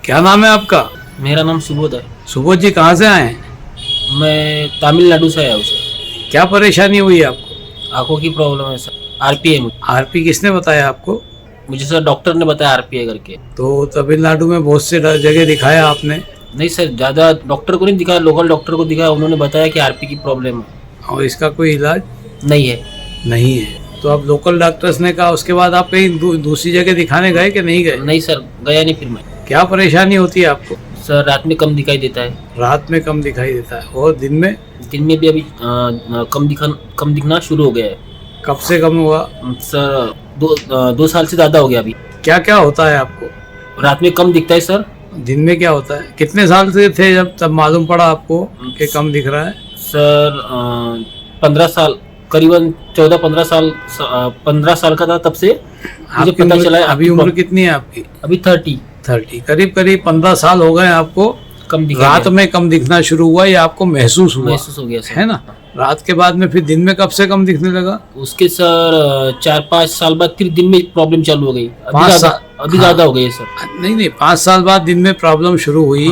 क्या नाम है आपका? मेरा नाम सुबोध है। सुबोध जी कहाँ से आए हैं? मैं तमिलनाडु से आया हूँ सर। क्या परेशानी हुई आपको? आंखों की प्रॉब्लम है सर। आरपीए आरपी किसने बताया आपको? मुझे सर डॉक्टर ने बताया आरपीए करके। तो तमिलनाडु में बहुत से जगह दिखाया आपने? नहीं सर, ज़्यादा डॉक्टर को नहीं दिखाया, लोकल डॉक्टर को दिखाया, उन्होंने बताया कि आरपी की प्रॉब्लम है। और इसका कोई इलाज नहीं है। नहीं है? तो अब लोकल डॉक्टर्स ने कहा, उसके बाद आप कहीं दूसरी जगह दिखाने गए कि नहीं गए? नहीं सर, गया नहीं फिर मैं। क्या परेशानी होती है आपको? सर रात में कम दिखाई देता है। रात में कम दिखाई देता है और दिन में? दिन में भी अभी कम दिखना शुरू हो गया है। कब से कम हुआ? सर 2 साल से ज़्यादा हो गया अभी। क्या क्या होता है आपको? रात में कम दिखता है सर। दिन में क्या होता है? कितने साल से थे जब तब मालूम पड़ा आपको कि कम दिख रहा है? सर 15 साल, करीबन 14-15 साल, 15 साल का था तब से मुझे आपकी पता चला है। अभी उम्र कितनी है आपकी? अभी 30 करीब करीब 15 साल हो गए आपको। कम दिखा रात में कम दिखना शुरू हुआ या आपको महसूस हुआ? महसूस हो गया सर। है ना? रात के बाद में फिर दिन में कब से कम दिखने लगा? उसके सर 4-5 साल बाद फिर दिन में प्रॉब्लम चालू हो गई। अभी ज्यादा हो गई सर। नहीं, 5 साल बाद दिन में प्रॉब्लम शुरू हुई।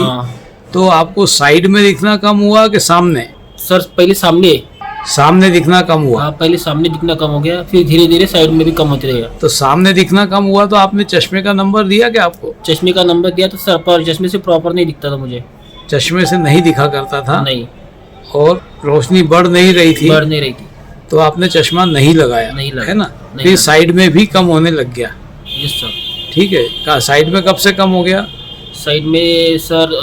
तो आपको साइड में दिखना कम हुआ कि सामने? सर पहले सामने दिखना कम हुआ। पहले सामने दिखना कम हो गया, फिर धीरे धीरे साइड में भी कम होते रहेगा। तो सामने दिखना कम हुआ तो आपने चश्मे का नंबर दिया क्या आपको? चश्मे का नंबर दिया तो सर, पर चश्मे से प्रॉपर नहीं दिखता था मुझे। चश्मे से नहीं दिखा करता था? नहीं। और रोशनी बढ़ नहीं रही थी? बढ़ नहीं रही थी। तो आपने चश्मा नहीं लगाया? नहीं लगाया, है ना? नहीं फिर साइड में भी कम होने लग गया? Yes sir. ठीक है। कहा साइड में कब से कम हो गया? साइड में सर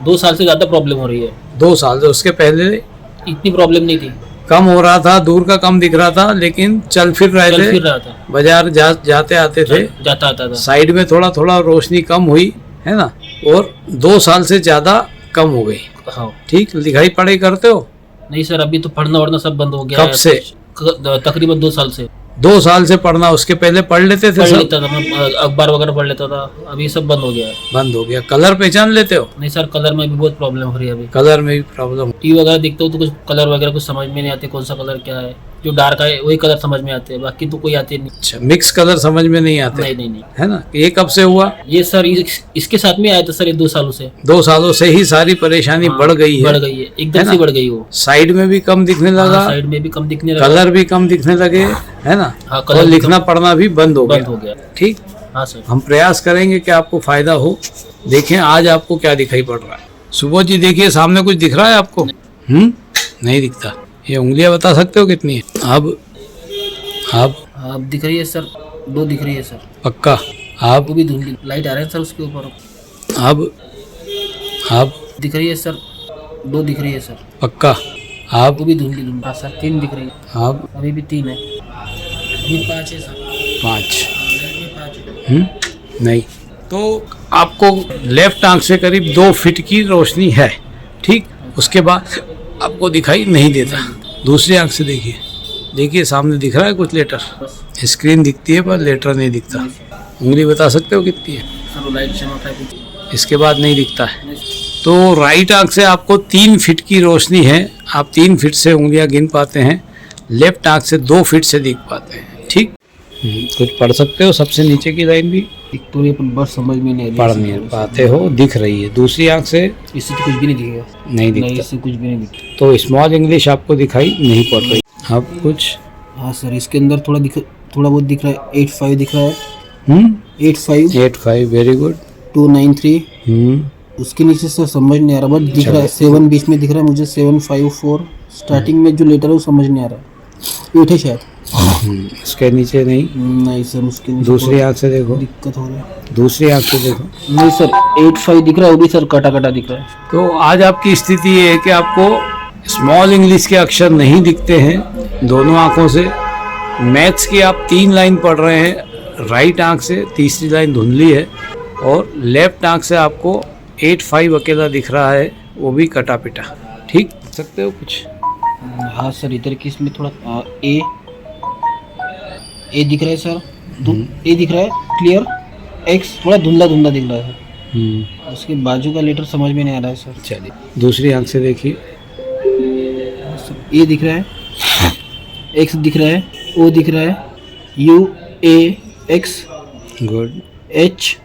2 साल से ज्यादा प्रॉब्लम हो रही है। 2 साल से? उसके पहले इतनी प्रॉब्लम नहीं थी। कम हो रहा था, दूर का कम दिख रहा था, लेकिन चल फिर रहे थे, था, बाजार जाते आते थे, जाता आता था। साइड में थोड़ा थोड़ा रोशनी कम हुई, है ना? और 2 साल से ज्यादा कम हो गई। हाँ। ठीक। लिखाई पढ़ाई करते हो? नहीं सर, अभी तो पढ़ना वढ़ना सब बंद हो गया। कब से? तकरीबन 2 साल से। 2 साल से पढ़ना? उसके पहले पढ़ लेते थे? पढ़ लेता था मैं, अखबार वगैरह पढ़ लेता था। अभी सब बंद हो गया है। बंद हो गया। कलर पहचान लेते हो? नहीं सर, कलर में भी बहुत प्रॉब्लम हो रही है अभी। कलर में भी प्रॉब्लम? टीवी वगैरह देखता हूँ तो कुछ कलर वगैरह कुछ समझ में नहीं आते, कौन सा कलर क्या है। जो डार्क है वही कलर समझ में आते हैं, बाकी तो कोई आते नहीं। अच्छा, मिक्स कलर समझ में नहीं आते? नहीं। है ना? ये कब से हुआ? ये सर इसके साथ में आया था सर, ये 2 सालों से। 2 सालों से ही सारी परेशानी बढ़ गई है? बढ़ गई है, एकदम से बढ़ गई वो। साइड में भी कम दिखने लगा? साइड में भी कम दिखने लगा, कलर भी कम दिखने लगे, है ना? कलर और लिखना पढ़ना भी बंद हो गया। ठीक। हाँ सर। हम प्रयास करेंगे कि आपको फायदा हो। देखें आज आपको क्या दिखाई पड़ रहा है। सुबोध जी देखिए, सामने कुछ दिख रहा है आपको? नहीं दिखता। ये उंगलियां बता सकते हो कितनी है? अब दिख रही है सर, 2 दिख रही है सर। पक्का? आप वो भी धुंधली लाइट आ रहा है सर उसके ऊपर। अब दिख रही है सर, 2 दिख रही है सर। पक्का? आप वो भी धुंधली हाँ सर, 3 दिख रही है। अब अभी भी 3 है। अभी 5 है सर। 5? नहीं। तो आपको लेफ्ट आंख से करीब 2 फीट की रोशनी है। ठीक। उसके बाद आपको दिखाई नहीं देता। दूसरी आंख से देखिए सामने दिख रहा है कुछ लेटर? स्क्रीन दिखती है पर लेटर नहीं दिखता। उंगली बता सकते हो कितनी है? सर लाइट चमक रहा है। इसके बाद नहीं दिखता है। तो राइट आंख से आपको 3 फीट की रोशनी है। आप 3 फीट से उंगलियां गिन पाते हैं। लेफ्ट आंख से 2 फीट से दिख पाते हैं। ठीक। कुछ पढ़ सकते हो? सबसे नीचे की लाइन भी तो बस समझ में नहीं पढ़ नहीं पाते हो, दिख रही है। दूसरी आंख से? इससे तो कुछ भी नहीं दिखेगा। नहीं दिखता। इससे कुछ भी नहीं दिखता। तो स्मॉल इंग्लिश आपको दिखाई नहीं पड़ रही। अब कुछ? हाँ सर, इसके अंदर थोड़ा बहुत दिख रहा है। 85 दिख रहा है। 85 वेरी गुड। 293। उसके नीचे सर समझ नहीं आ रहा, बट दिख रहा है। 7 बीच में दिख रहा है मुझे। 754 स्टार्टिंग में जो लेटर है वो समझ नहीं आ रहा। 8 है शायद। उसके नीचे नहीं सर, उसके नीचे दूसरी आंख से देखो। दिक्कत हो रही है। दूसरी आंख से देखो। नहीं सर, 85 दिख रहा है, वो भी सर कटा दिख रहा है। तो आज आपकी स्थिति ये है कि आपको स्मॉल इंग्लिश के अक्षर नहीं दिखते हैं दोनों आंखों से। मैथ्स की आप 3 लाइन पढ़ रहे हैं राइट आंख से, तीसरी लाइन धुंधली है। और लेफ्ट आंख से आपको 85 अकेला दिख रहा है, वो भी कटा पिटा। ठीक। सकते हो कुछ? हाँ सर, इधर की इसमें थोड़ा ए दिख रहा है सर। ए दिख रहा है क्लियर। एक्स थोड़ा धुंधला दिख रहा है। उसके बाजू का लेटर समझ में नहीं आ रहा है सर। चलिए दूसरी आंख से देखिए। ए दिख रहा है, एक्स दिख रहा है, ओ दिख रहा है, U A x, good, H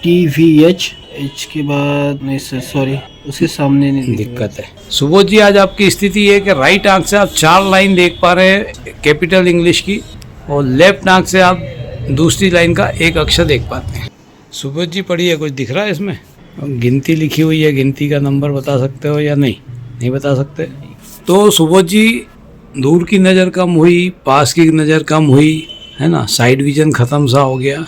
T V H, H के बाद नहीं सर, सॉरी उसके सामने नहीं दिख रहा। दिक्कत है। सुबोध जी, आज आपकी स्थिति ये है कि राइट आंख से आप 4 लाइन देख पा रहे हैं कैपिटल इंग्लिश की, और लेफ्ट आंख से आप दूसरी लाइन का एक अक्षर देख पाते हैं। सुबोध जी, पढ़िए, कुछ दिख रहा है इसमें? गिनती लिखी हुई है, गिनती का नंबर बता सकते हो या नहीं? नहीं बता सकते। तो सुबोध जी, दूर की नज़र कम हुई, पास की नज़र कम हुई, है ना, साइड विजन ख़त्म सा हो गया,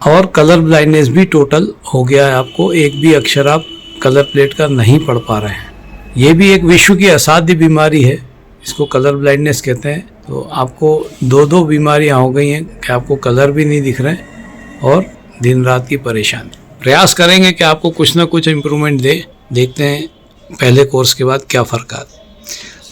और कलर ब्लाइंडनेस भी टोटल हो गया है आपको। एक भी अक्षर आप कलर प्लेट का नहीं पढ़ पा रहे हैं। ये भी एक विश्व की असाध्य बीमारी है, इसको कलर ब्लाइंडनेस कहते हैं। तो आपको दो बीमारियां हो गई हैं कि आपको कलर भी नहीं दिख रहे और दिन रात की परेशानी। प्रयास करेंगे कि आपको कुछ ना कुछ इम्प्रूवमेंट दे। देखते हैं पहले कोर्स के बाद क्या फ़र्क आता है।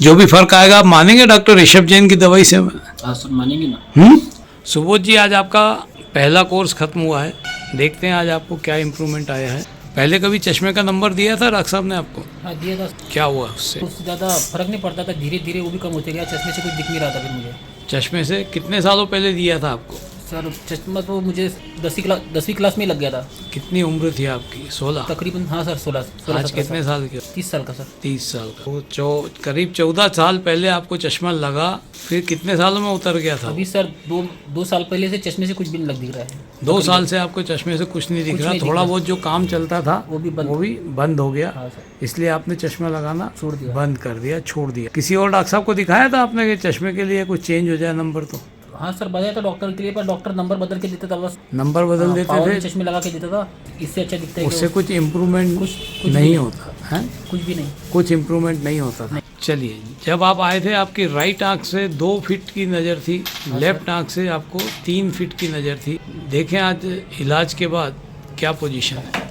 जो भी फ़र्क आएगा आप मानेंगे डॉक्टर ऋषभ जैन की दवाई से? हाँ सर, मानेंगे ना। सुबोध जी, आज आपका पहला कोर्स खत्म हुआ है। देखते हैं आज आपको क्या इम्प्रूवमेंट आया है। पहले कभी चश्मे का नंबर दिया था डॉक्टर साहब ने आपको? हाँ दिया था। क्या हुआ उससे? उससे ज़्यादा फर्क नहीं पड़ता था, धीरे धीरे वो भी कम होते गया। चश्मे से कुछ दिख नहीं रहा था फिर मुझे। चश्मे से कितने सालों पहले दिया था आपको? सर चश्मा तो मुझे 10वीं क्लास में ही लग गया था। कितनी उम्र थी आपकी? 16? तकरीबन हाँ सर, 16 आज कितने साल के? 30 साल का सर। 30 साल का। तो करीब 14 साल पहले आपको चश्मा लगा, फिर कितने सालों में उतर गया था? अभी सर 2 साल पहले से चश्मे से कुछ भी नहीं लग दिख रहा है। 2 साल से आपको चश्मे से कुछ नहीं दिख रहा। थोड़ा बहुत जो काम चलता था वो भी बंद हो गया। हाँ सर, इसलिए आपने चश्मा लगाना छोड़ दिया, बंद कर दिया, छोड़ दिया। किसी और डॉक्टर साहब को दिखाया था आपने कि चश्मे के लिए कुछ चेंज हो जाए नंबर? तो हाँ सर, बताया था डॉक्टर के लिए, पर डॉक्टर नंबर बदल के देता था बस। नंबर बदल देते थे, चश्मे लगा के देता था, इससे अच्छा दिखता है। उससे कुछ इम्प्रूवमेंट कुछ नहीं होता है? कुछ भी नहीं, कुछ इम्प्रूवमेंट नहीं होता था। चलिए, जब आप आए थे आपकी राइट आंख से 2 फीट की नज़र थी, लेफ्ट आंख से आपको 3 फीट की नज़र थी। देखें आज इलाज के बाद क्या पोजीशन है।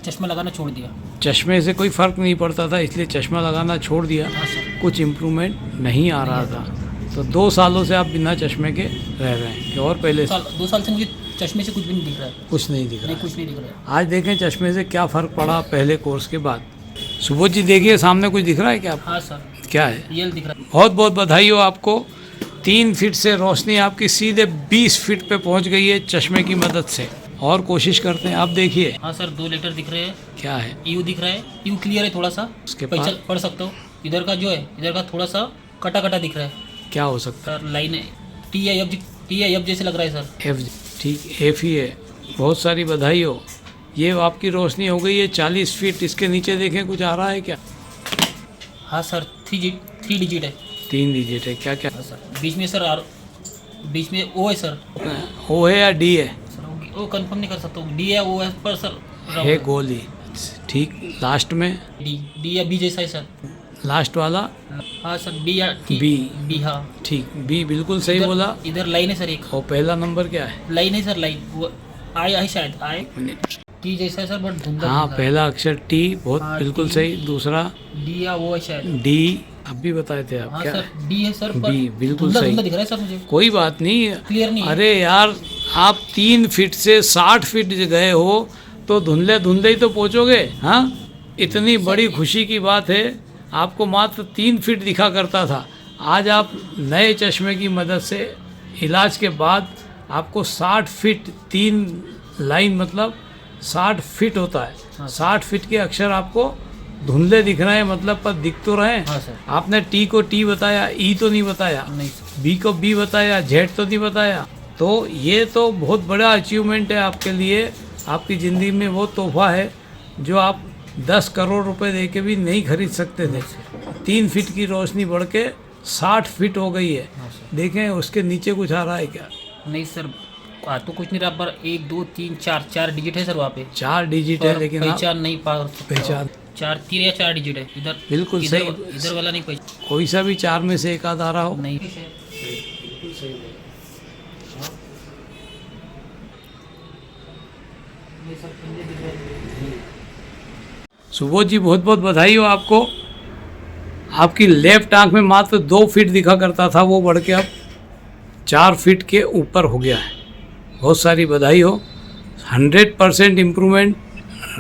चश्मा लगाना छोड़ दिया। चश्मे से कोई फ़र्क नहीं पड़ता था, इसलिए चश्मा लगाना छोड़ दिया। हाँ सर, कुछ इम्प्रूवमेंट नहीं आ रहा था। तो 2 सालों से आप बिना चश्मे के रह रहे हैं, और पहले 2 साल से मुझे चश्मे से कुछ भी नहीं दिख रहा है। कुछ नहीं दिख नहीं, रहा। कुछ नहीं दिख रहा है। आज देखें चश्मे से क्या फ़र्क पड़ा पहले कोर्स के बाद। सुबोध जी, देखिए सामने कुछ दिख रहा है क्या आपको? हाँ सर, क्या है? ये दिख रहा है। बहुत बहुत बधाई हो आपको। 3 फीट से रोशनी आपकी सीधे 20 फीट पे पहुंच गई है चश्मे की मदद से। और कोशिश करते हैं। आप देखिए। हाँ सर, 2 लेटर दिख रहे हैं। क्या है? यू दिख रहा है, यू क्लियर है थोड़ा सा, उसके बाद पढ़ सकते हो। इधर का जो है, इधर का थोड़ा सा कटा कटा दिख रहा है क्या हो सकता सर। लाइन है, टी है एफ जैसे लग रहा है सर। है? एफ, ठीक, एफ ही है। बहुत सारी बधाई हो। ये आपकी रोशनी हो गई है 40 फीट। इसके नीचे देखें कुछ आ रहा है क्या? हाँ सर, 3 डिजिट है। 3 डिजिट है। क्या क्या? हाँ सर, बीच में सर बीच में ओ है सर। ओ है या डी है? सर ओ कंफर्म नहीं कर सकता हूँ, डी है, ओ है पर सर है गोली। ठीक, लास्ट में डी या बी जैसा है सर। लास्ट वाला हाँ सर, बी या बी हाँ ठीक, बी बिल्कुल सही बोला। इधर लाइन है सर एक। और पहला नंबर क्या है? लाइन है सर, लाइन वो आई शायद आई टी जैसा है सर, बट धुंधला। हाँ, पहला अक्षर टी, बहुत हाँ, बिल्कुल टी। सही। दूसरा डी या वो है शायद। डी, अब भी बताए थे आप। हाँ क्या? सर, डी है सर, पर बी, बिल्कुल धुंधला सही। धुंधला दिख रहा है सर मुझे। कोई बात नहीं, क्लियर नहीं है। अरे यार, आप 3 फीट से 60 फीट गए हो तो धुंधले धुंधले ही तो पहुँचोगे। हाँ, इतनी बड़ी खुशी की बात है। आपको मात्र 3 फीट दिखा करता था, आज आप नए चश्मे की मदद से इलाज के बाद आपको 60 फीट, 3 लाइन मतलब 60 फीट होता है। 60 फीट के अक्षर आपको धुंधले दिख रहे हैं, मतलब पर दिख तो रहे हैं। हाँ सर। आपने टी को टी बताया, ई तो नहीं बताया, नहीं सर। बी को बी बताया, जेड तो नहीं बताया। तो ये तो बहुत बड़ा अचीवमेंट है आपके लिए। आपकी ज़िंदगी में वो तोहफा है जो आप 10 करोड़ रुपए दे के भी नहीं खरीद सकते थे। 3 फीट की रोशनी बढ़ के 60 फीट हो गई है। देखें उसके नीचे कुछ आ रहा है क्या? नहीं सर, आ तो कुछ नहीं रहा, पर 1 2 3 4 डिजिट है सर वहाँ पे। 4 डिजिट है, लेकिन आप पहचान नहीं पा पहचान 3 या 4 डिजिट है इधर। बिल्कुल सही। इधर वाला नहीं पहचान। कोई सा भी 4 में से एक आध आ रहा हो। नहीं सुबोध जी, बहुत बहुत बधाई हो आपको। आपकी लेफ्ट आंख में मात्र 2 फीट दिखा करता था, वो बढ़ के अब 4 फीट के ऊपर हो गया है। बहुत सारी बधाई हो। 100% इम्प्रूवमेंट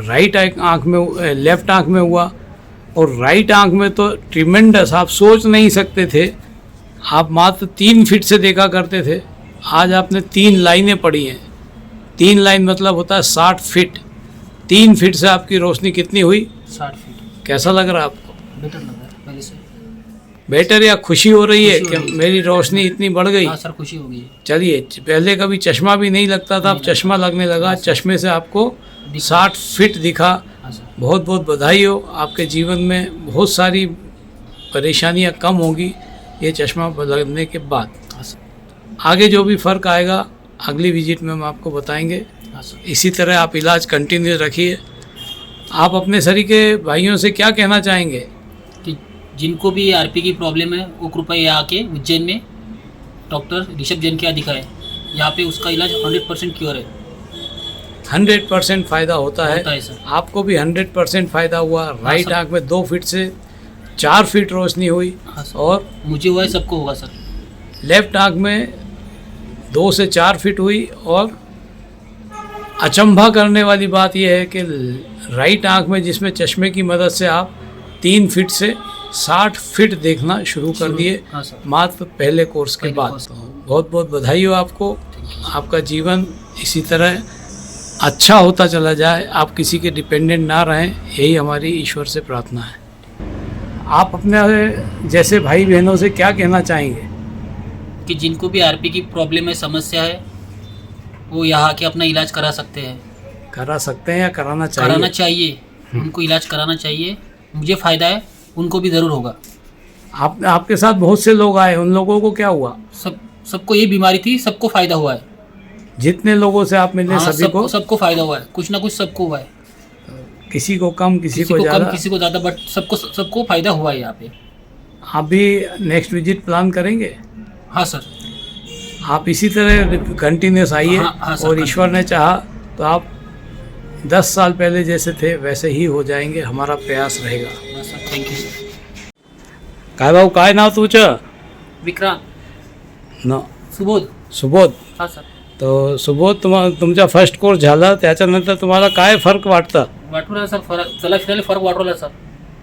राइट आंख में, लेफ्ट आंख में हुआ। और राइट आंख में तो ट्रिमेंडस, आप सोच नहीं सकते थे। आप मात्र 3 फीट से देखा करते थे, आज आपने 3 लाइनें पढ़ी हैं। 3 लाइन मतलब होता है 60 फीट। 3 फीट से आपकी रोशनी कितनी हुई? 60 फीट। कैसा लग रहा है आपको? बेटर लग रहा है पहले से। बेटर या खुशी हो रही है खुशी हो कि रही है। मेरी रोशनी इतनी बढ़ गई? हाँ सर, खुशी हो गई है। चलिए, पहले कभी चश्मा भी नहीं लगता था, अब चश्मा लगने लगा, चश्मे से आपको 60 फीट दिखा। हाँ सर। बहुत बहुत बधाई हो, आपके जीवन में बहुत सारी परेशानियां कम होगी ये चश्मा लगने के बाद। हाँ सर। आगे जो भी फ़र्क आएगा अगली विजिट में हम आपको बताएंगे। हाँ सर। इसी तरह आप इलाज कंटिन्यू रखिए। आप अपने शरीर के भाइयों से क्या कहना चाहेंगे? कि जिनको भी आरपी की प्रॉब्लम है वो कृपया यहाँ आके उज्जैन में डॉक्टर ऋषभ जैन के यहाँ दिखाए। यहाँ पे उसका इलाज 100% क्योर है। 100% फ़ायदा होता होता है है सर। आपको भी 100% फ़ायदा हुआ। Right sir. आँख में 2 फीट से 4 फीट रोशनी हुई हाँ सर। और मुझे हुआ है, सबको होगा सर। लेफ्ट आँख में 2 से 4 फीट हुई। और अचंभा करने वाली बात यह है कि राइट आँख में जिसमें चश्मे की मदद से आप 3 फीट से 60 फीट देखना शुरू कर दिए हाँ सर। मात्र पहले कोर्स के पहले बाद। कोर्स। बहुत बहुत बधाई हो आपको। आपका जीवन इसी तरह अच्छा होता चला जाए, आप किसी के डिपेंडेंट ना रहें, यही हमारी ईश्वर से प्रार्थना है। आप अपने जैसे भाई बहनों से क्या कहना चाहेंगे? कि जिनको भी आरपी की प्रॉब्लम है, समस्या है, वो यहाँ आके अपना इलाज करा सकते हैं। करा सकते हैं या कराना चाहिए? कराना चाहिए, उनको इलाज कराना चाहिए। मुझे फ़ायदा है, उनको भी ज़रूर होगा। आपके साथ बहुत से लोग आए, उन लोगों को क्या हुआ? सबको ये बीमारी थी, सबको फ़ायदा हुआ है। जितने लोगों से आप मिले हाँ, सभी को सबको फ़ायदा हुआ है, कुछ ना कुछ सबको हुआ है। किसी को कम, किसी को कम, ज़्यादा, किसी को ज़्यादा, बट सबको फ़ायदा हुआ है यहाँ पे। आप भी नेक्स्ट विजिट प्लान करेंगे? हाँ सर। आप इसी तरह कंटिन्यूस आइए। हाँ सर, और ईश्वर ने चाहा तो आप 10 साल पहले जैसे थे वैसे ही हो जाएंगे, हमारा प्रयास रहेगा। हाँ सर, थँक यू सर। काय भाऊ, काय नाव तुझं? विक्रांत न सुबोध. हाँ सर. तर सुबोध, तुमचा फर्स्ट कोर्स झाला, त्याच्यानंतर तुम्हाला काय फरक वाटतं? वाटू लागला सर फरक. चला फिरायला फरक वाटू लागला सर.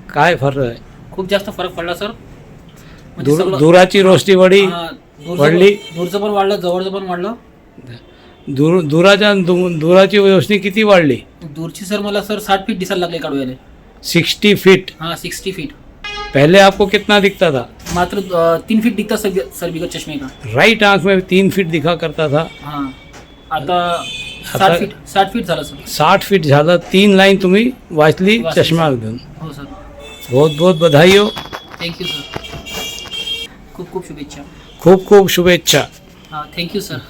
काय फरक आहे? खूप जास्त फरक पडला सर. म्हणजे सगळं- दुराची रोशनी वाढली. हा, दूरचं पण वाढलं, जवळचं पण वाढलं. दुराची रोशनी किती वाढली? दूरची सर मला सर 60 फीट दिसायला लागले काढवायला. 60 फीट. हाँ 60 फीट. पहले आपको कितना दिखता था? मात्र 3 फीट दिखता सर बिगर चश्मे का. राइट आंख में 3 फीट दिखा करता था. हाँ आता 60 फीट झालं सर. 60 फीट झालं. 3 लाईन तुम्ही वाचली चष्मा घेऊन. हो सर. बहुत बहुत बधाई हो. Thank you sir. खूप खूप शुभेच्छा. खूप खूप शुभेच्छा. हाँ थँक्यू सर.